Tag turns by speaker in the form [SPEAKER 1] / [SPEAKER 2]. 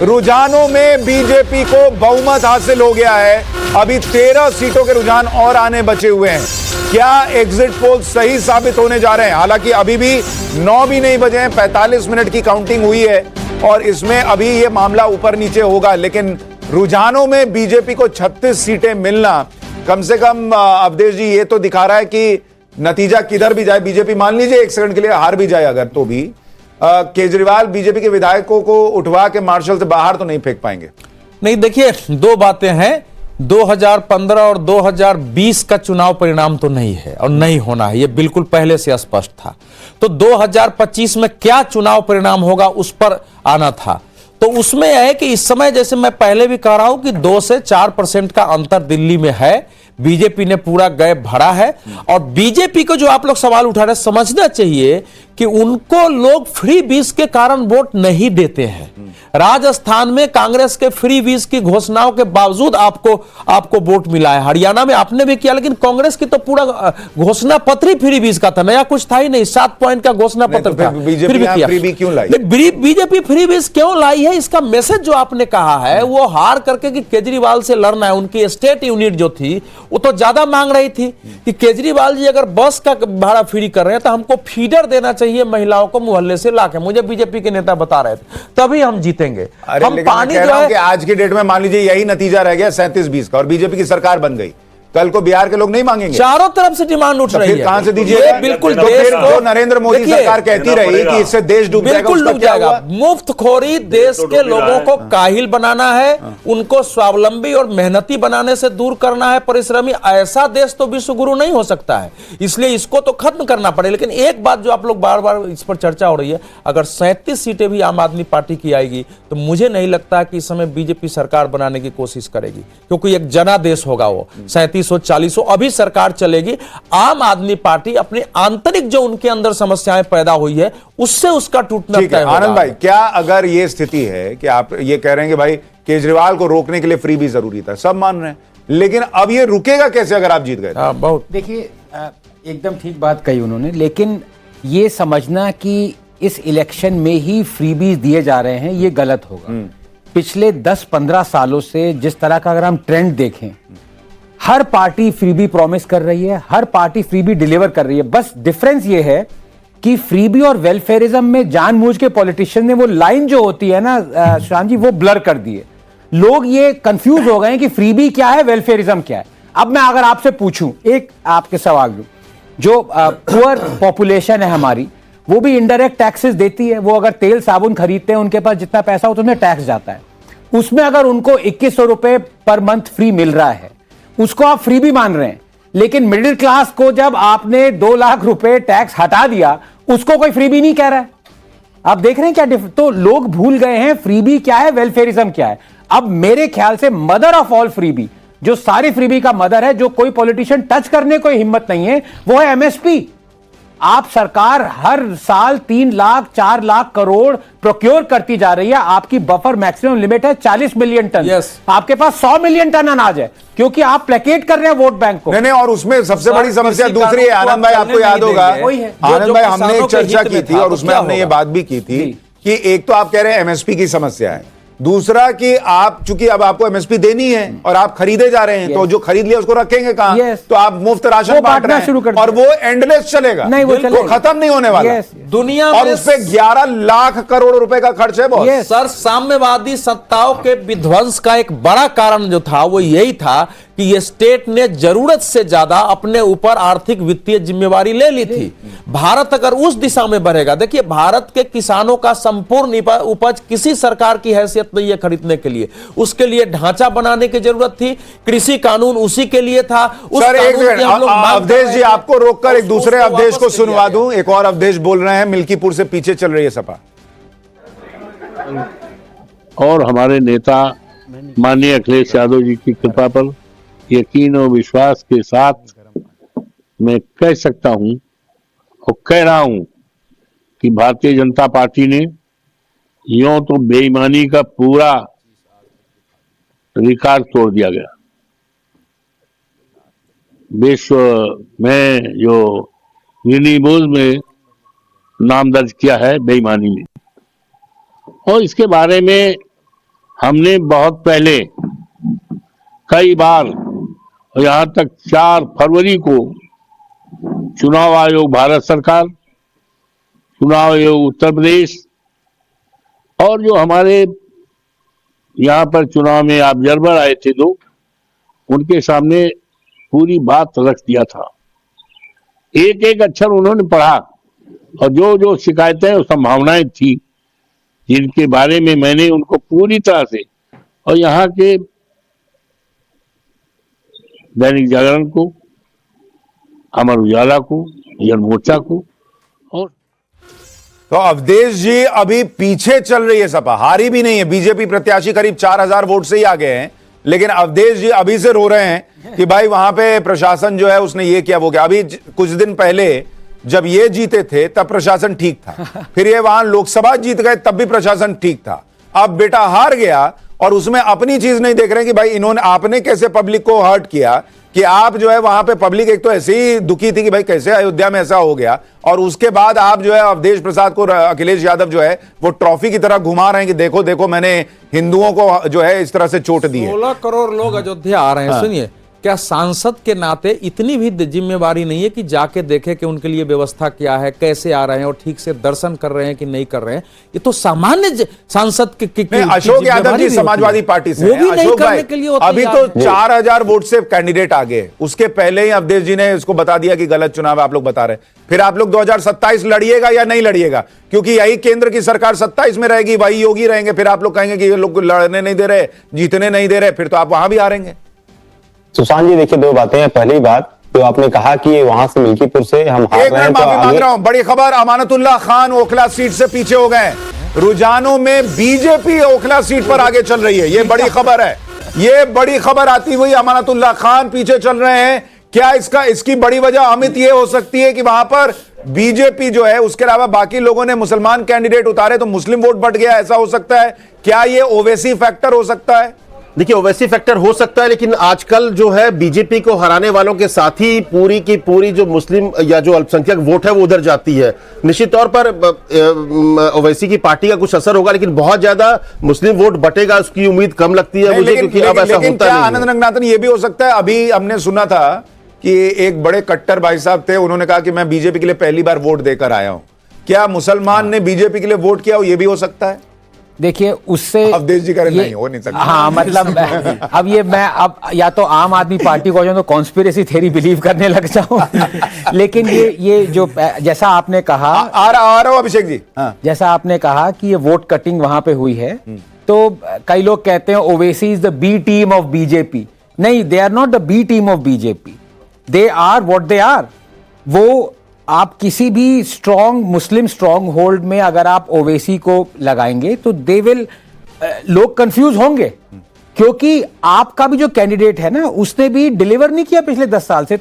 [SPEAKER 1] रुझानों में बीजेपी को बहुमत हासिल हो गया है। अभी 13 सीटों के रुझान और आने बचे हुए हैं। क्या एग्जिट पोल सही साबित होने जा रहे हैं? हालांकि अभी भी 9 भी नहीं बजे हैं, 45 मिनट की काउंटिंग हुई है और इसमें अभी यह मामला ऊपर नीचे होगा, लेकिन रुझानों में बीजेपी को 36 सीटें मिलना कम से कम अवधेश जी ये तो दिखा रहा है कि नतीजा किधर भी जाए, बीजेपी मान लीजिए एक सेकंड के लिए हार भी जाए अगर, तो भी केजरीवाल बीजेपी के विधायकों को उठवा के मार्शल से बाहर तो नहीं फेंक पाएंगे।
[SPEAKER 2] नहीं, देखिए दो बातें हैं, 2015 और 2020 का चुनाव परिणाम तो नहीं है और नहीं होना है, यह बिल्कुल पहले से स्पष्ट था। तो 2025 में क्या चुनाव परिणाम होगा उस पर आना था। तो उसमें यह है कि इस समय जैसे मैं पहले भी कह रहा हूं कि 2 से 4% का अंतर दिल्ली में है। बीजेपी ने पूरा गैप भरा है और बीजेपी को जो आप लोग सवाल उठा रहे हैं, समझना चाहिए कि उनको लोग फ्री बीज के कारण वोट नहीं देते हैं। राजस्थान में कांग्रेस के फ्री बीज की घोषणाओं के बावजूद आपको वोट मिला है। हरियाणा में आपने भी किया, लेकिन कांग्रेस की तो पूरा घोषणा पत्र ही फ्री बीज का था, नया कुछ था ही नहीं। 7 पॉइंट का घोषणा पत्र था।
[SPEAKER 1] बीजेपी क्यों लाई?
[SPEAKER 2] बीजेपी फ्री बीज क्यों लाई है? इसका मैसेज जो आपने कहा है वो हार करके कि केजरीवाल से लड़ना है। उनकी स्टेट यूनिट जो थी वो तो ज्यादा मांग रही थी कि केजरीवाल जी अगर बस का भाड़ा फ्री कर रहे हैं तो हमको फीडर देना चाहिए महिलाओं को मोहल्ले से लाके। मुझे बीजेपी के नेता बता रहे थे, तभी हम जीतेंगे। हम पानी जो है
[SPEAKER 1] कि आज की डेट में मान लीजिए यही नतीजा रह गया 37-20 का और बीजेपी की सरकार बन गई, कल को बिहार के लोग नहीं मांगेंगे।
[SPEAKER 2] चारों तरफ से डिमांड उठ रही है,
[SPEAKER 1] कहां से दीजिए?
[SPEAKER 2] बिल्कुल
[SPEAKER 1] तो फिर जो नरेंद्र मोदी सरकार कहती रही कि इससे देश डूब जाएगा,
[SPEAKER 2] बिल्कुल डूब जाएगा। मुफ्तखोरी देश के लोगों को काहिल बनाना है, उनको स्वावलंबी और मेहनती बनाने से दूर करना है, परिश्रमी। ऐसा देश तो विश्व गुरु नहीं हो सकता है, इसलिए इसको तो खत्म करना पड़ेगा। लेकिन एक बात जो आप लोग बार बार इस पर चर्चा हो रही है, अगर 37 सीटें भी आम आदमी पार्टी की आएगी तो मुझे नहीं लगता कि इस समय बीजेपी सरकार बनाने की कोशिश करेगी, क्योंकि एक जनादेश होगा वो 37 हो 40 हो, अभी सरकार चलेगी। आम आदमी पार्टी अपनी आंतरिक जो उनके अंदर समस्याएं पैदा हुई है उससे उसका टूटना तय होगा।
[SPEAKER 1] आनंद भाई, क्या अगर ये स्थिति है कि आप ये कह रहे हैं कि भाई केजरीवाल को रोकने के लिए फ्री भी जरूरी था, सब मान रहे हैं, लेकिन अब ये रुकेगा कैसे अगर आप जीत गए?
[SPEAKER 2] बहुत
[SPEAKER 3] देखिए, एकदम ठीक बात कही उन्होंने, लेकिन ये समझना कि इस इलेक्शन में ही फ्रीबीज दिए जा रहे हैं ये गलत होगा। पिछले 10-15 सालों से जिस तरह का अगर हम ट्रेंड देखें, हर पार्टी फ्रीबी प्रॉमिस कर रही है, हर पार्टी फ्रीबी डिलीवर कर रही है। बस डिफरेंस ये है कि फ्रीबी और वेलफेयरिज्म में जानबूझ के पॉलिटिशियन ने वो लाइन जो होती है ना श्याम जी, वो ब्लर कर दी है। लोग ये कंफ्यूज हो गए हैं कि फ्रीबी क्या है, वेलफेयरिज्म क्या है। अब मैं अगर आपसे पूछूं, एक आपके सवाल दूं, जो पुअर पॉपुलेशन है हमारी, वो भी इनडायरेक्ट टैक्सेस देती है। वो अगर तेल साबुन खरीदते हैं, उनके पास जितना पैसा हो तो उन्हें टैक्स जाता है। उसमें अगर उनको 2100 रुपए पर मंथ फ्री मिल रहा है, उसको आप फ्री भी मान रहे हैं। लेकिन मिडिल क्लास को जब आपने 2 लाख रुपए टैक्स हटा दिया, उसको कोई फ्री भी नहीं कह रहा है। आप देख रहे हैं क्या तो लोग भूल गए हैं फ्रीबी क्या है, वेलफेयरिज्म क्या है। अब मेरे ख्याल से मदर ऑफ ऑल फ्रीबी, जो सारी फ्रीबी का मदर है, जो कोई पॉलिटिशियन टच करने को हिम्मत नहीं है, वो है एमएसपी। आप सरकार हर साल 3 लाख 4 लाख करोड़ प्रोक्योर करती जा रही है। आपकी बफर मैक्सिमम लिमिट है 40 मिलियन टन। आपके पास 100 मिलियन टन अनाज है, क्योंकि आप प्लेकेट कर रहे हैं वोट बैंक को।
[SPEAKER 1] नहीं, और उसमें सबसे बड़ी समस्या दूसरी है आनंद भाई, आपको याद होगा आनंद भाई, हमने एक चर्चा की थी और उसमें हमने ये बात भी की थी कि एक तो आप कह रहे हैं एमएसपी की समस्या है, दूसरा कि आप चूंकि अब आपको एमएसपी देनी है और आप खरीदे जा रहे हैं, तो जो खरीद लिया उसको रखेंगे कहां? तो आप मुफ्त राशन बांट रहे हैं और वो एंडलेस चलेगा,
[SPEAKER 3] नहीं वो
[SPEAKER 1] खत्म नहीं होने वाला
[SPEAKER 2] दुनिया
[SPEAKER 1] और उस पे 11 लाख करोड़ रुपए का खर्च है बहुत।
[SPEAKER 2] सर, साम्यवादी सत्ताओं के विध्वंस का एक बड़ा कारण जो था वो यही था कि ये स्टेट ने जरूरत से ज्यादा अपने ऊपर आर्थिक वित्तीय जिम्मेवारी ले ली थी। भारत अगर उस दिशा में बढ़ेगा, देखिए भारत के किसानों का संपूर्ण उपज किसी सरकार की हैसियत नहीं है खरीदने के लिए, उसके लिए ढांचा बनाने की जरूरत थी। कृषि कानून उसी के लिए था।
[SPEAKER 1] सर एक मिनट अवधेश जी, आपको रोककर एक दूसरे अवधेश को सुनवा दूं। एक और अवधेश बोल रहे हैं, मिल्कीपुर से पीछे चल रही है सपा।
[SPEAKER 4] और हमारे नेता माननीय अखिलेश यादव जी की कृपा पर यकीन और विश्वास के साथ मैं कह सकता हूं और कह रहा हूं कि भारतीय जनता पार्टी ने यूं तो बेईमानी का पूरा रिकॉर्ड तोड़ दिया गया। विश्व में जो गिनीज बुक में नाम दर्ज किया है बेईमानी में, और इसके बारे में हमने बहुत पहले कई बार, यहां तक 4 फरवरी को चुनाव आयोग भारत सरकार, चुनाव आयोग उत्तर प्रदेश और जो हमारे यहां पर चुनाव में ऑब्जर्वर आए थे 2, उनके सामने पूरी बात रख दिया था। एक एक अक्षर उन्होंने पढ़ा और जो जो शिकायतें और संभावनाएं थी जिनके बारे में मैंने उनको पूरी तरह से, और यहाँ के दैनिक जागरण को, अमर उजाला को, जन मोर्चा को, और
[SPEAKER 1] तो अवधेश जी अभी पीछे चल रही है सपा, हारी भी नहीं है। बीजेपी प्रत्याशी करीब 4000 वोट से ही आगे हैं, लेकिन अवधेश जी अभी से रो रहे हैं कि भाई वहां पे प्रशासन जो है उसने ये किया वो किया। अभी कुछ दिन पहले जब ये जीते थे तब प्रशासन ठीक था, फिर ये वहां लोकसभा जीत गए तब भी प्रशासन ठीक था। अब बेटा हार गया और उसमें अपनी चीज नहीं देख रहे कि भाई इन्होंने, आपने कैसे पब्लिक को हर्ट किया कि आप जो है वहां पे पब्लिक एक तो ऐसे ही दुखी थी कि भाई कैसे अयोध्या में ऐसा हो गया, और उसके बाद आप जो है अवधेश प्रसाद को, अखिलेश यादव जो है वो ट्रॉफी की तरह घुमा रहे हैं कि देखो देखो मैंने हिंदुओं को जो है इस तरह से चोट दी है।
[SPEAKER 2] 16 करोड़ लोग अयोध्या आ रहे हैं। सुनिए, क्या सांसद के नाते इतनी भी जिम्मेवारी नहीं है कि जाके देखे कि उनके लिए व्यवस्था क्या है, कैसे आ रहे हैं और ठीक से दर्शन कर रहे हैं कि नहीं कर रहे हैं? ये तो सामान्य सांसद की
[SPEAKER 1] अशोक यादव जी समाजवादी पार्टी से,
[SPEAKER 2] वो भी नहीं
[SPEAKER 1] अशोक
[SPEAKER 2] करने
[SPEAKER 1] भाई
[SPEAKER 2] के लिए
[SPEAKER 1] अभी तो 4000 वोट से कैंडिडेट आ गए, उसके पहले ही अवधेश जी ने इसको बता दिया कि गलत चुनाव आप लोग बता रहे हैं। फिर आप लोग 2027 लड़िएगा या नहीं लड़िएगा, क्योंकि यही केंद्र की सरकार 27 में रहेगी, वही योगी रहेंगे। फिर आप लोग कहेंगे कि ये लोग लड़ने नहीं दे रहे, जीतने नहीं दे रहे, फिर तो आप वहां भी हारेंगे।
[SPEAKER 5] सुशांत जी देखिए, 2 बातें हैं। पहली बात जो आपने कहा कि वहां से मिल्कीपुर से हम हार रहे हैं, तो
[SPEAKER 1] माफी मांग रहा हूं, बड़ी खबर, अमानतुल्लाह खान ओखला सीट से पीछे हो गए। रुझानों में बीजेपी ओखला सीट पर आगे चल रही है, ये बड़ी खबर है। ये बड़ी खबर आती हुई अमानतुल्लाह खान पीछे चल रहे हैं। क्या इसकी बड़ी वजह अमित ये हो सकती है कि वहां पर बीजेपी जो है उसके अलावा बाकी लोगों ने मुसलमान कैंडिडेट उतारे तो मुस्लिम वोट बढ़ गया, ऐसा हो सकता है? क्या ये ओवैसी फैक्टर हो सकता है?
[SPEAKER 6] देखिए, ओवैसी फैक्टर हो सकता है, लेकिन आजकल जो है बीजेपी को हराने वालों के साथ ही पूरी की पूरी जो मुस्लिम या जो अल्पसंख्यक वोट है वो उधर जाती है। निश्चित तौर पर ओवैसी की पार्टी का कुछ असर होगा, लेकिन बहुत ज्यादा मुस्लिम वोट बटेगा उसकी उम्मीद कम लगती है मुझे, क्योंकि अब ऐसा होता नहीं है।
[SPEAKER 1] आनंद रंगनाथन, ये भी हो सकता है, अभी हमने सुना था कि एक बड़े कट्टर भाई साहब थे, उन्होंने कहा कि मैं बीजेपी के लिए पहली बार वोट देकर आया हूं। क्या मुसलमान ने बीजेपी के लिए वोट किया हो? ये भी हो सकता है।
[SPEAKER 3] देखिए, उससे
[SPEAKER 1] अवधेश जी करें नहीं हो नहीं सकता।
[SPEAKER 3] हाँ, मतलब अब ये मैं अब या तो आम आदमी पार्टी को जाऊं तो कॉन्स्पिरेसी थ्योरी बिलीव करने लग जाऊं लेकिन ये जो जैसा आपने कहा,
[SPEAKER 1] आ रहा हूं अभिषेक जी। हाँ।
[SPEAKER 3] जैसा आपने कहा कि ये वोट कटिंग वहां पे हुई है, तो कई लोग कहते हैं Owaisi is the B team of BJP. नहीं, they are not the B team of BJP, they are what they are. वो आप किसी भी स्ट्रॉन्ग मुस्लिम स्ट्रॉन्ग होल्ड में अगर आप ओवैसी को लगाएंगे तो दे विल, लोग कंफ्यूज होंगे, क्योंकि आपका भी जो कैंडिडेट है ना उसने भी डिलीवर नहीं किया पिछले 10 साल से।